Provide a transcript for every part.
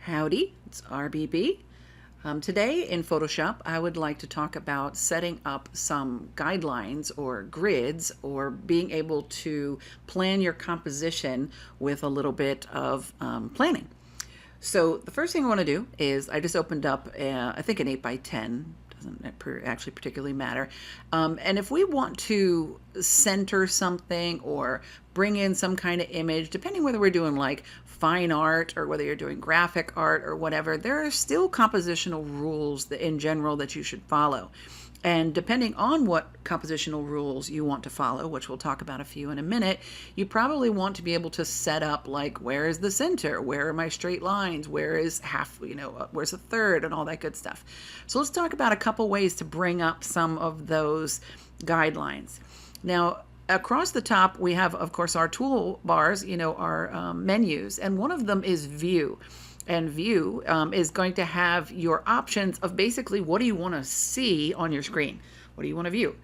Howdy, it's RBB. Today in Photoshop, I would like to talk about setting up some guidelines or grids or being able to plan your composition with a little bit of planning. So the first thing I want to do is I just opened up, I think an 8x10, doesn't actually particularly matter. And if we want to center something or bring in some kind of image, depending whether we're doing like fine art or whether you're doing graphic art or whatever, there are still compositional rules that in general that you should follow. And depending on what compositional rules you want to follow, which we'll talk about a few in a minute, you probably want to be able to set up like, where is the center? Where are my straight lines? Where is half, where's a third and all that good stuff. So let's talk about a couple ways to bring up some of those guidelines. Now, across the top, we have, of course, our toolbars, our menus, and one of them is View. And View is going to have your options of basically what do you want to see on your screen? What do you want to view?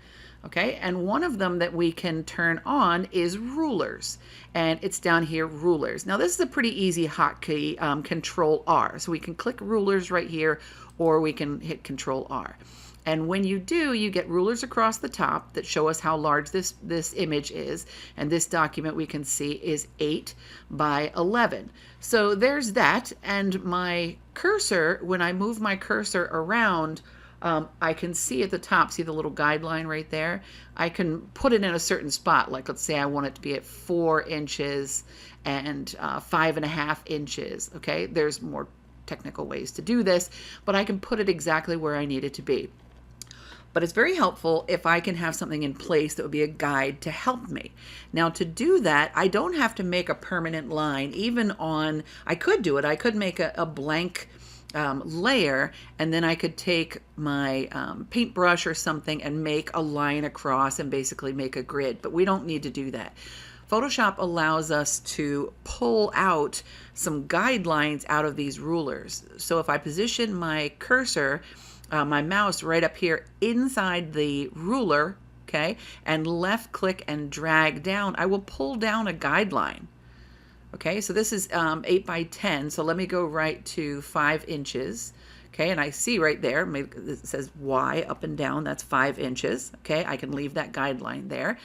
Okay, and one of them that we can turn on is Rulers, and it's down here, Rulers. Now this is a pretty easy hotkey, Control R. So we can click Rulers right here, or we can hit Control R. And when you do, you get rulers across the top that show us how large this image is. And this document we can see is 8 by 11. So there's that. And my cursor, when I move my cursor around, I can see at the top, see the little guideline right there? I can put it in a certain spot. Like let's say I want it to be at 4 inches and 5.5 inches. Okay, there's more technical ways to do this, but I can put it exactly where I need it to be. But it's very helpful if I can have something in place that would be a guide to help me. Now to do that, I don't have to make a permanent line, even on, I could do it, I could make a blank layer, and then I could take my paintbrush or something and make a line across and basically make a grid, but we don't need to do that. Photoshop allows us to pull out some guidelines out of these rulers. So if I position my cursor, my mouse right up here inside the ruler, okay, and left click and drag down, I will pull down a guideline. Okay, so this is 8 by 10, so let me go right to 5 inches. Okay, and I see right there, it says Y up and down, that's 5 inches. Okay, I can leave that guideline there.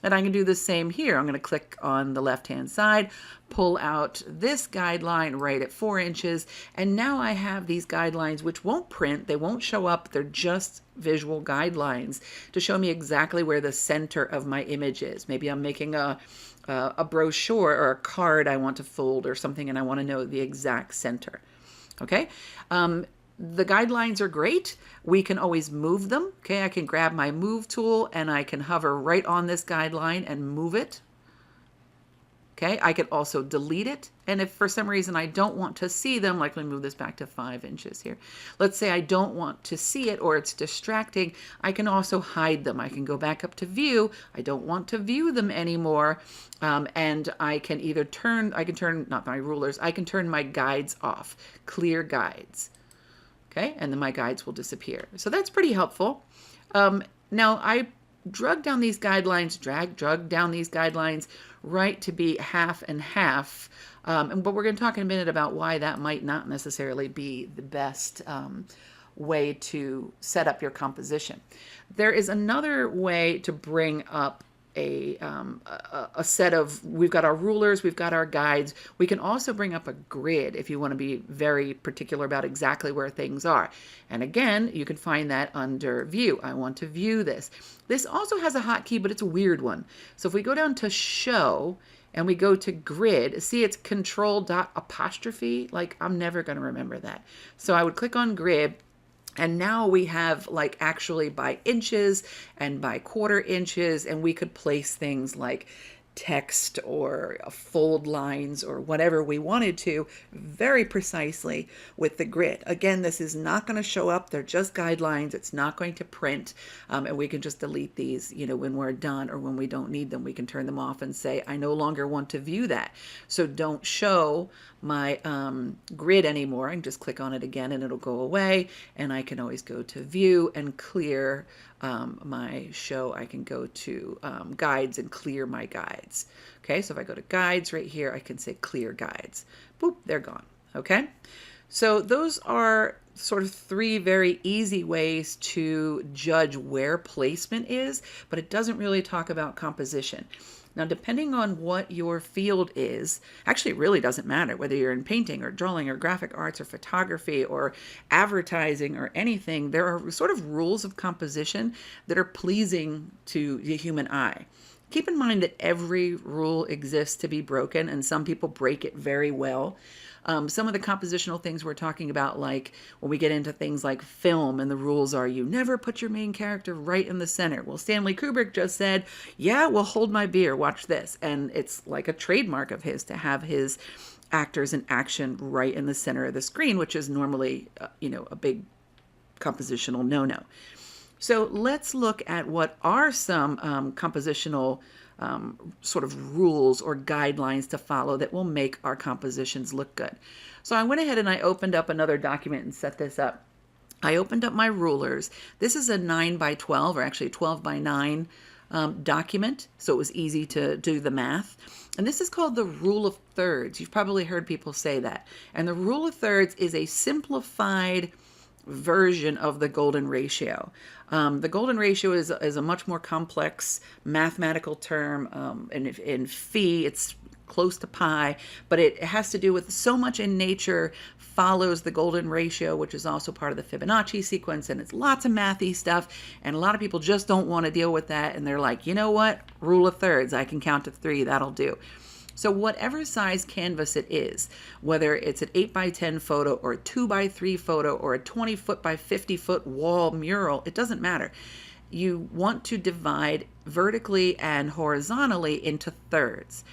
And I can do the same here. I'm going to click on the left-hand side, pull out this guideline right at 4 inches, and now I have these guidelines which won't print, they won't show up, they're just visual guidelines to show me exactly where the center of my image is. Maybe I'm making a brochure or a card I want to fold or something, and I want to know the exact center. Okay? The guidelines are great. We can always move them. Okay, I can grab my move tool and I can hover right on this guideline and move it. Okay, I could also delete it. And if for some reason I don't want to see them, like let me move this back to 5 inches here. Let's say I don't want to see it or it's distracting, I can also hide them. I can go back up to View. I don't want to view them anymore. And I can either not my rulers, I can turn my guides off, clear guides. Okay, and then my guides will disappear. So that's pretty helpful. Now I drug down these guidelines, drug down these guidelines right to be half and half. But we're going to talk in a minute about why that might not necessarily be the best way to set up your composition. There is another way to bring up a set of, we've got our rulers, we've got our guides. We can also bring up a grid if you want to be very particular about exactly where things are. And again, you can find that under View. I want to view this. This also has a hotkey, but it's a weird one. So if we go down to Show and we go to Grid, see it's Control.apostrophe. Like I'm never going to remember that. So I would click on Grid. And now we have like actually by inches and by quarter inches, and we could place things like text or fold lines or whatever we wanted to very precisely with the grid. Again, this is not going to show up. They're just guidelines. It's not going to print. And we can just delete these, when we're done or when we don't need them. We can turn them off and say, I no longer want to view that. So don't show my grid anymore. I can just click on it again and it'll go away. And I can always go to View and clear my show. I can go to guides and clear my guides. Okay, so if I go to guides right here, I can say clear guides. Boop, they're gone. Okay, So those are sort of three very easy ways to judge where placement is, but it doesn't really talk about composition. Now, depending on what your field is, actually it really doesn't matter whether you're in painting or drawing or graphic arts or photography or advertising or anything, there are sort of rules of composition that are pleasing to the human eye. Keep in mind that every rule exists to be broken, and some people break it very well. Some of the compositional things we're talking about, like when we get into things like film, and the rules are you never put your main character right in the center. Well, Stanley Kubrick just said, yeah, well, hold my beer, watch this. And it's like a trademark of his to have his actors in action right in the center of the screen, which is normally, a big compositional no-no. So let's look at what are some compositional sort of rules or guidelines to follow that will make our compositions look good. So I went ahead and I opened up another document and set this up. I opened up my rulers. This is a 9 by 12, or actually 12 by 9 document, so it was easy to do the math. And this is called the rule of thirds. You've probably heard people say that. And the rule of thirds is a simplified version of the golden ratio. The golden ratio is a much more complex mathematical term, and in phi, it's close to pi, but it has to do with so much in nature follows the golden ratio, which is also part of the Fibonacci sequence, and it's lots of mathy stuff, and a lot of people just don't want to deal with that, and they're like, you know what, rule of thirds, I can count to 3, that'll do. So whatever size canvas it is, whether it's an 8 by 10 photo or a 2 by 3 photo or a 20 foot by 50 foot wall mural, it doesn't matter. You want to divide vertically and horizontally into thirds.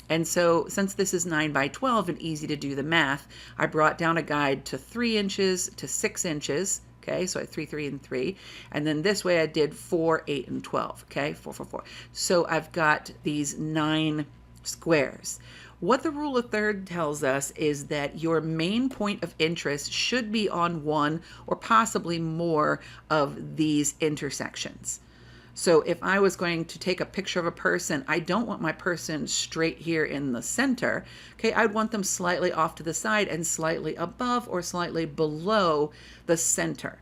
And so since this is 9 by 12 and easy to do the math, I brought down a guide to 3 inches to 6 inches. Okay, so I 3, 3, and 3. And then this way I did 4, 8, and 12. Okay, 4, 4, 4. So I've got these 9 squares. What the rule of thirds tells us is that your main point of interest should be on one or possibly more of these intersections. So if I was going to take a picture of a person, I don't want my person straight here in the center. Okay, I'd want them slightly off to the side and slightly above or slightly below the center.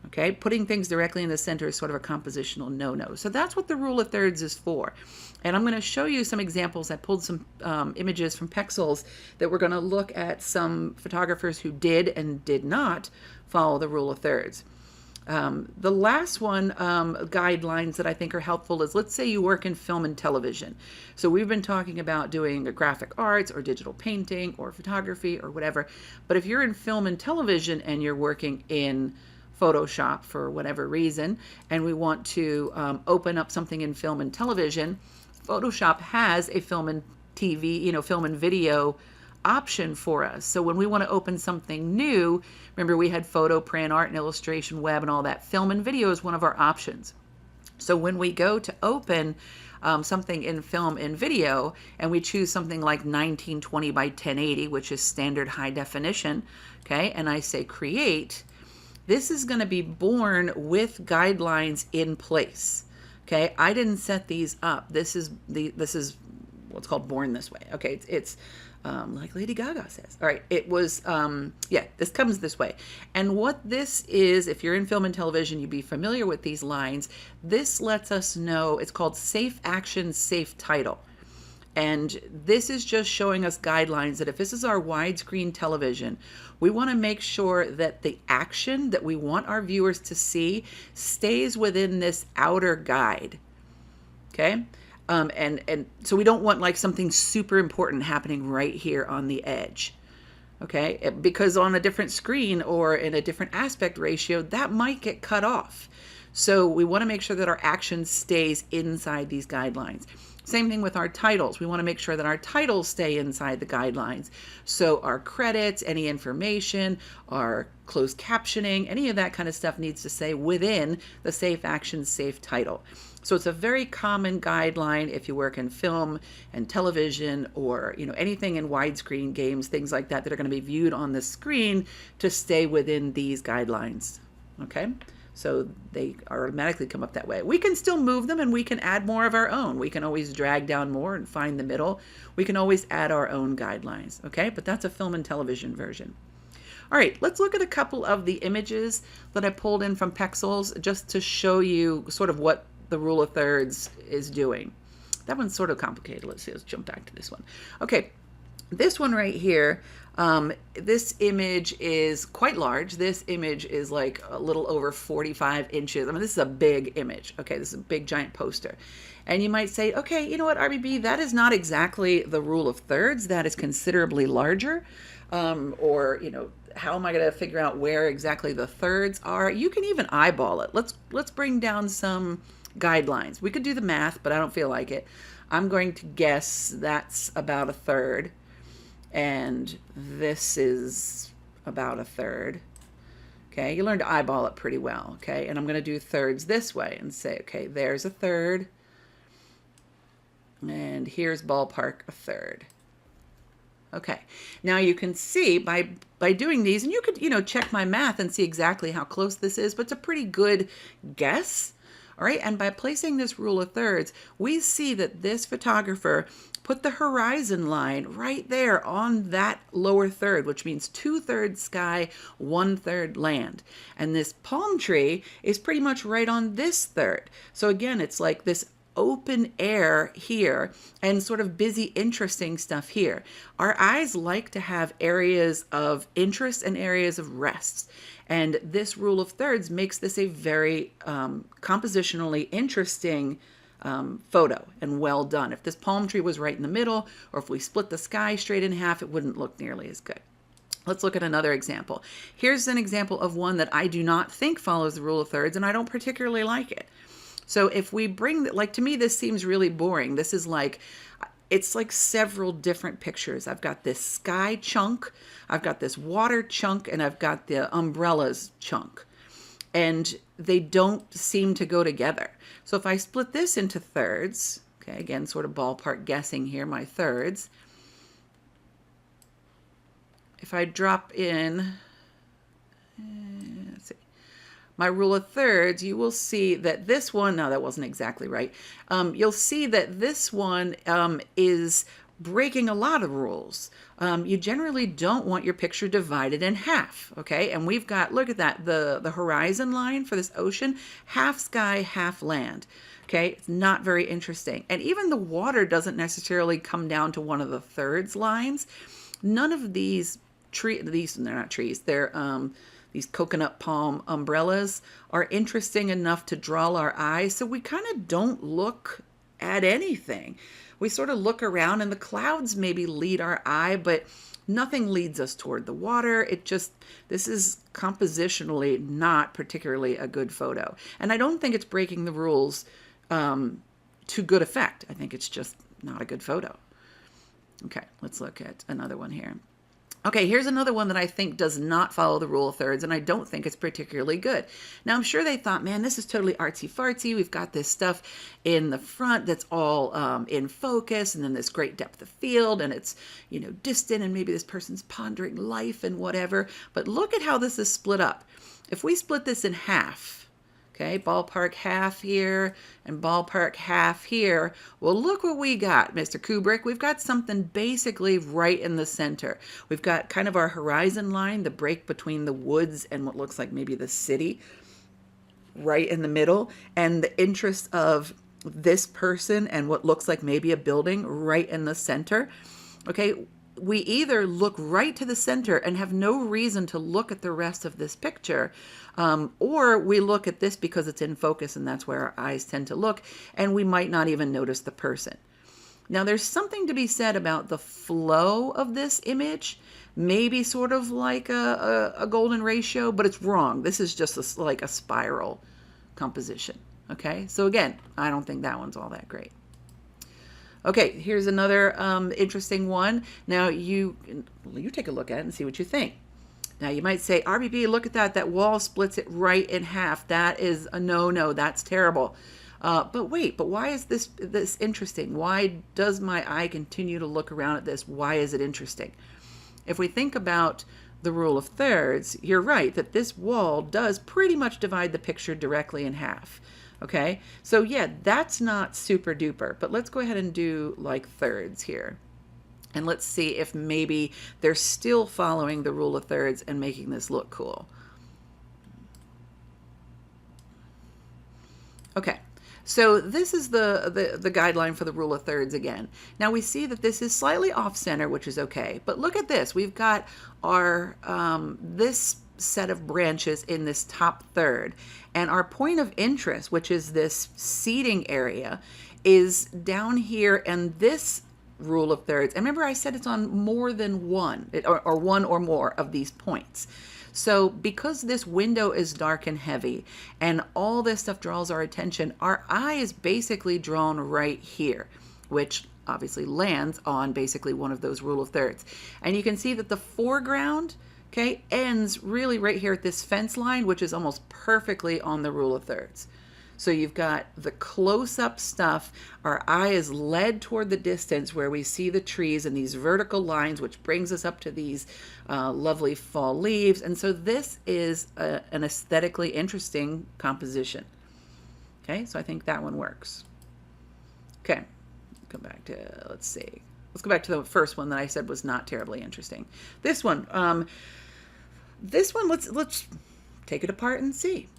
Okay, putting things directly in the center is sort of a compositional no-no. So that's what the rule of thirds is for. And I'm going to show you some examples. I pulled some images from Pexels that we're going to look at some photographers who did and did not follow the rule of thirds. The last one, guidelines that I think are helpful is, let's say you work in film and television. So we've been talking about doing graphic arts or digital painting or photography or whatever. But if you're in film and television and you're working in Photoshop for whatever reason, and we want to open up something in film and television, Photoshop has a film and TV, film and video option for us. So when we want to open something new, remember we had photo, print, art, and illustration, web, and all that. Film and video is one of our options. So when we go to open something in film and video, and we choose something like 1920 by 1080, which is standard high definition, okay, and I say create, this is going to be born with guidelines in place. Okay, I didn't set these up. This is what's called born this way. Okay, it's like Lady Gaga says. All right, it was, this comes this way. And what this is, if you're in film and television, you'd be familiar with these lines. This lets us know, it's called safe action, safe title. And this is just showing us guidelines that if this is our widescreen television, we want to make sure that the action that we want our viewers to see stays within this outer guide. Okay? And so we don't want like something super important happening right here on the edge. Okay? Because on a different screen or in a different aspect ratio, that might get cut off. So we want to make sure that our action stays inside these guidelines. Same thing with our titles. We want to make sure that our titles stay inside the guidelines. So our credits, any information, our closed captioning, any of that kind of stuff needs to stay within the safe action, safe title. So it's a very common guideline if you work in film and television or anything in widescreen games, things like that are going to be viewed on the screen to stay within these guidelines. Okay? So they automatically come up that way. We can still move them and we can add more of our own. We can always drag down more and find the middle. We can always add our own guidelines, okay? But that's a film and television version. All right, let's look at a couple of the images that I pulled in from Pexels just to show you sort of what the rule of thirds is doing. That one's sort of complicated. Let's see, let's jump back to this one. Okay, this one right here, this image is quite large. This image is like a little over 45 inches. I mean, this is a big image. Okay, this is a big giant poster. And you might say, okay, you know what, RBB, that is not exactly the rule of thirds. That is considerably larger. Or, you know, how am I going to figure out where exactly the thirds are? You can even eyeball it. Let's bring down some guidelines. We could do the math, but I don't feel like it. I'm going to guess that's about a third. And this is about a third. Okay, you learn to eyeball it pretty well. Okay, and I'm going to do thirds this way and say, okay, there's a third. And here's ballpark a third. Okay, now you can see by doing these, and you could, you know, check my math and see exactly how close this is, but it's a pretty good guess. All right, and by placing this rule of thirds, we see that this photographer put the horizon line right there on that lower third, which means 2/3 sky, 1/3 land. And this palm tree is pretty much right on this third. So again, it's like this open air here and sort of busy, interesting stuff here. Our eyes like to have areas of interest and areas of rest. And this rule of thirds makes this a very compositionally interesting photo and well done. If this palm tree was right in the middle, or if we split the sky straight in half, it wouldn't look nearly as good. Let's look at another example. Here's an example of one that I do not think follows the rule of thirds, and I don't particularly like it. So if we bring, like, to me, this seems really boring. This is like, it's like several different pictures. I've got this sky chunk, I've got this water chunk, and I've got the umbrellas chunk. And they don't seem to go together. So if I split this into thirds, okay, again, sort of ballpark guessing here, my thirds. If I drop in, let's see, my rule of thirds, you will see that this one, no, that wasn't exactly right. You'll see that this one is breaking a lot of rules. You generally don't want your picture divided in half, okay? And we've got, look at that, the horizon line for this ocean, half sky, half land, okay? It's not very interesting. And even the water doesn't necessarily come down to one of the thirds lines. None of these they're not trees, they're these coconut palm umbrellas are interesting enough to draw our eyes, so we kind of don't look at anything. We sort of look around, and the clouds maybe lead our eye, but nothing leads us toward the water. This is compositionally not particularly a good photo. And I don't think it's breaking the rules to good effect. I think it's just not a good photo. Okay, let's look at another one here. Okay, here's another one that I think does not follow the rule of thirds, and I don't think it's particularly good. Now, I'm sure they thought, man, this is totally artsy-fartsy. We've got this stuff in the front that's all in focus, and then this great depth of field, and it's, you know, distant, and maybe this person's pondering life and whatever. But look at how this is split up. If we split this in half, okay, ballpark half here and ballpark half here. Well, look what we got, Mr. Kubrick. We've got something basically right in the center. We've got kind of our horizon line, the break between the woods and what looks like maybe the city right in the middle, and the interest of this person and what looks like maybe a building right in the center. Okay, we either look right to the center and have no reason to look at the rest of this picture, or we look at this because it's in focus and that's where our eyes tend to look, and we might not even notice the person. Now, there's something to be said about the flow of this image, maybe sort of like a golden ratio, but it's wrong. This is just like a spiral composition, okay? So again, I don't think that one's all that great. Okay, here's another interesting one. Now, you take a look at it and see what you think. Now, you might say, RBB, look at that. That wall splits it right in half. That is a no-no. That's terrible. But wait, but why is this interesting? Why does my eye continue to look around at this? Why is it interesting? If we think about the rule of thirds, you're right that this wall does pretty much divide the picture directly in half. Okay, so yeah, that's not super duper, but let's go ahead and do like thirds here. And let's see if maybe they're still following the rule of thirds and making this look cool. Okay, so this is the guideline for the rule of thirds again. Now we see that this is slightly off center, which is okay, but look at this. We've got our, this set of branches in this top third, and our point of interest, which is this seating area, is down here, and this rule of thirds, and remember I said it's on more than one, or one or more of these points. So because this window is dark and heavy and all this stuff draws our attention, our eye is basically drawn right here, which obviously lands on basically one of those rule of thirds. And you can see that the foreground, okay, ends really right here at this fence line, which is almost perfectly on the rule of thirds. So you've got the close-up stuff. Our eye is led toward the distance where we see the trees and these vertical lines, which brings us up to these lovely fall leaves. And so this is an aesthetically interesting composition. Okay, so I think that one works. Okay, come back to, let's see. Let's go back to the first one that I said was not terribly interesting. This one, let's take it apart and see.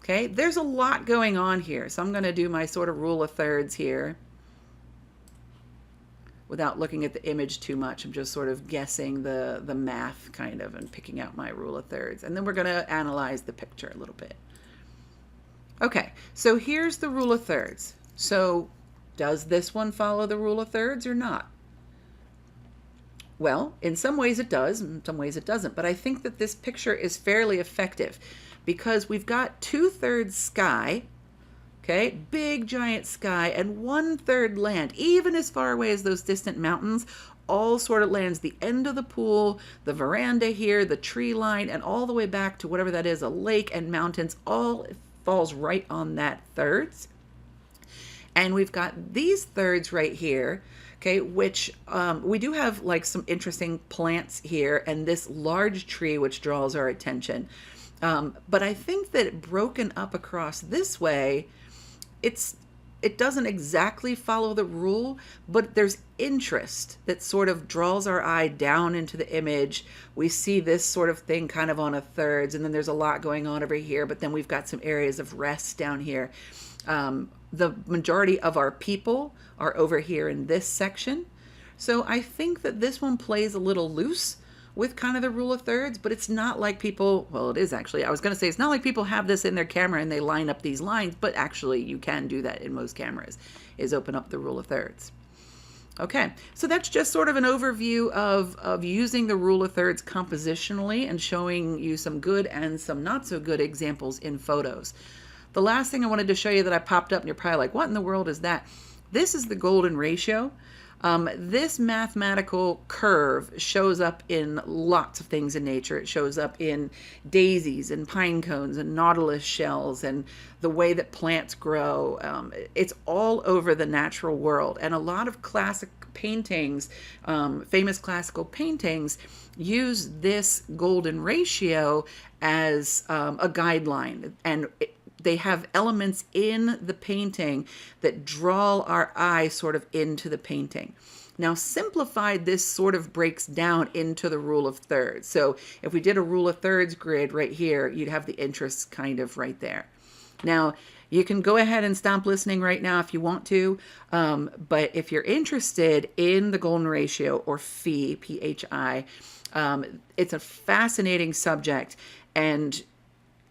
Okay, there's a lot going on here, so I'm going to do my sort of rule of thirds here without looking at the image too much. I'm just sort of guessing the math kind of and picking out my rule of thirds. And then we're going to analyze the picture a little bit. Okay, so here's the rule of thirds. So does this one follow the rule of thirds or not? Well, in some ways it does, in some ways it doesn't. But I think that this picture is fairly effective because we've got 2/3 sky, okay, big giant sky, and 1/3 land, even as far away as those distant mountains, all sort of lands the end of the pool, the veranda here, the tree line, and all the way back to whatever that is, a lake and mountains, all falls right on that thirds. And we've got these thirds right here, okay, which we do have like some interesting plants here and this large tree which draws our attention. But I think that broken up across this way, it doesn't exactly follow the rule, but there's interest that sort of draws our eye down into the image. We see this sort of thing kind of on a thirds, and then there's a lot going on over here, but then we've got some areas of rest down here. The majority of our people are over here in this section. So I think that this one plays a little loose with kind of the rule of thirds, but it's not like people, well, it is actually, I was going to say, it's not like people have this in their camera and they line up these lines, but actually you can do that in most cameras, is open up the rule of thirds. Okay, so that's just sort of an overview of using the rule of thirds compositionally and showing you some good and some not so good examples in photos. The last thing I wanted to show you that I popped up and you're probably like, what in the world is that? This is the golden ratio. This mathematical curve shows up in lots of things in nature. It shows up in daisies and pine cones and nautilus shells and the way that plants grow. It's all over the natural world. And a lot of classic paintings, famous classical paintings, use this golden ratio as a guideline. And they have elements in the painting that draw our eye sort of into the painting. Now, simplified, this sort of breaks down into the rule of thirds. So if we did a rule of thirds grid right here, you'd have the interest kind of right there. Now, you can go ahead and stop listening right now if you want to, but if you're interested in the golden ratio, or phi, P-H-I, it's a fascinating subject, and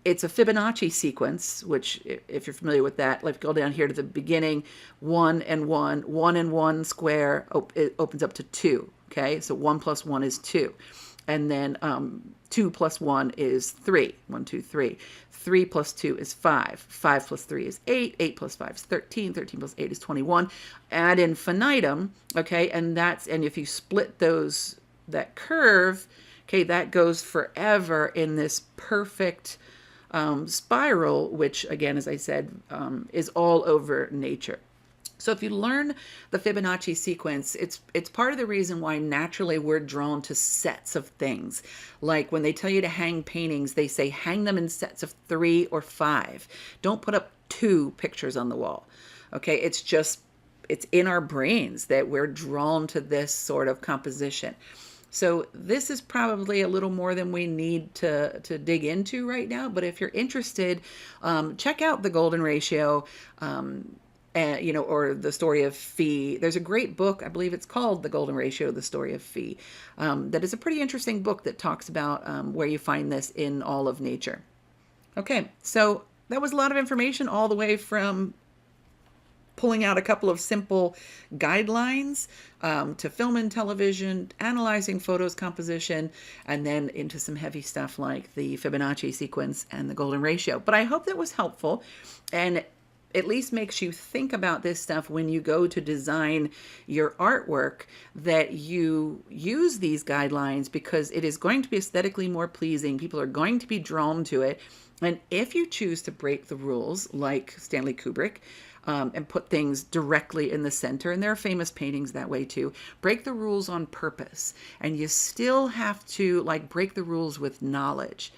it's a Fibonacci sequence, which, if you're familiar with that, like go down here to the beginning, 1 and 1, 1 and 1 square, it opens up to 2, okay? So 1 plus 1 is 2. And then 2 plus 1 is 3, 1, 2, 3. 3 plus 2 is 5. 5 plus 3 is 8. 8 plus 5 is 13. 13 plus 8 is 21. Ad infinitum, okay? And if you split that curve, okay, that goes forever in this perfect spiral, which again, as I said, is all over nature. So if you learn the Fibonacci sequence, it's part of the reason why naturally we're drawn to sets of things. Like when they tell you to hang paintings, they say hang them in sets of 3 or 5. Don't put up 2 pictures on the wall. Okay, it's just it's in our brains that we're drawn to this sort of composition. So this is probably a little more than we need to dig into right now. But if you're interested, check out the golden ratio, or the story of Phi. There's a great book, I believe it's called The Golden Ratio, The Story of Phi. That is a pretty interesting book that talks about where you find this in all of nature. Okay, so that was a lot of information, all the way from pulling out a couple of simple guidelines to film and television, analyzing photos composition, and then into some heavy stuff like the Fibonacci sequence and the golden ratio. But I hope that was helpful and at least makes you think about this stuff when you go to design your artwork, that you use these guidelines, because it is going to be aesthetically more pleasing. People are going to be drawn to it. And if you choose to break the rules, like Stanley Kubrick, and put things directly in the center, and there are famous paintings that way too, break the rules on purpose, and you still have to break the rules with knowledge.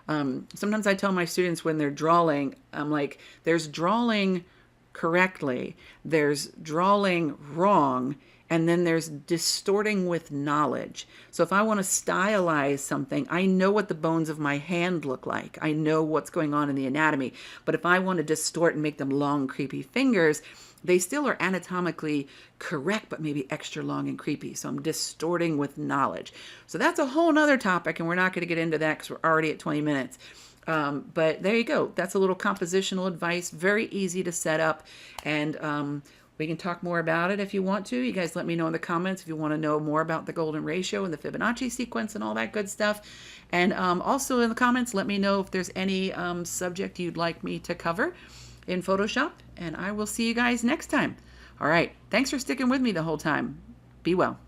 Sometimes I tell my students when they're drawing, I'm like, there's drawing correctly, there's drawing wrong, and then there's distorting with knowledge. So if I want to stylize something, I know what the bones of my hand look like. I know what's going on in the anatomy. But if I want to distort and make them long, creepy fingers, they still are anatomically correct, but maybe extra long and creepy. So I'm distorting with knowledge. So that's a whole nother topic, and we're not going to get into that because we're already at 20 minutes. But there you go. That's a little compositional advice. Very easy to set up. And we can talk more about it if you want to. You guys let me know in the comments if you want to know more about the golden ratio and the Fibonacci sequence and all that good stuff. And also in the comments, let me know if there's any subject you'd like me to cover in Photoshop. And I will see you guys next time. All right. Thanks for sticking with me the whole time. Be well.